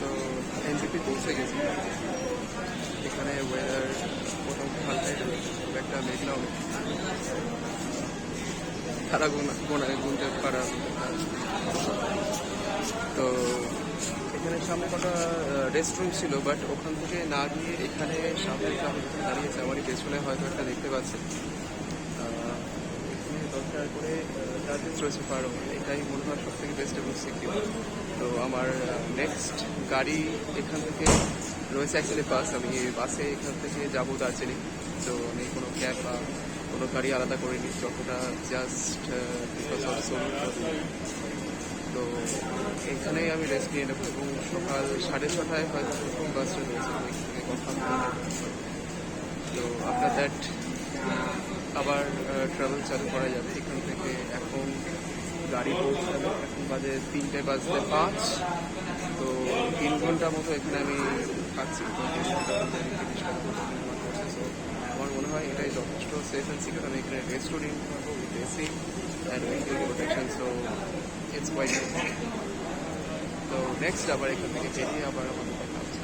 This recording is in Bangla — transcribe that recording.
তো এনজিপি পৌঁছে গেছি। এখানে ওয়েদার মোটামুটি হালকাই রয়েছে, খুব একটা মেঘলাও নেই। তারা গুনতে পারা। তো এখানে সামনে কটা রেস্টুরেন্ট ছিল, বাট ওখান থেকে না গিয়ে এখানে সামনে আমি দাঁড়িয়েছে আমারই পেছনে হয়তো একটা দেখতে পাচ্ছেন। এখানে 10 টাকা করে চার্জেস রয়েছে পার আওয়ার। এটাই মনে হয় সব থেকে বেস্ট এবং সিকিউর। তো আমার নেক্সট গাড়ি এখান থেকে রয়েছে অ্যাকচুয়ালি বাস। আমি বাসে এখান থেকে যাবো দার্জিলিং। তো আমি কোনো ক্যাব বা কোনো গাড়ি আলাদা করিনি, যতটা জাস্ট বিকজ অফ সোলো। তো এখানেই আমি রেস্ট নিয়ে নেবো এবং সকাল 6:30টায় হয়তো প্রথম বাসটা রয়েছে, আমি থেকে কনফার্ম করে নেব। তো আফটার দ্যাট আবার ট্রাভেল চালু করা যাবে এখান থেকে। এখন গাড়ি পৌঁছাবে, এখন বাজে 3:05। তো 3 ঘন্টা মতো এখানে আমি থাকছি। সো আমার মনে হয় এটাই যথেষ্ট সেফ অ্যান্ড সিকিউর। আমি এখানে রেস্টও নিতে পারবো with AC and with protection. So it's quite nice. তো নেক্সট আবার এখান থেকে বেরিয়ে আবার আমাদের দেখা হচ্ছে।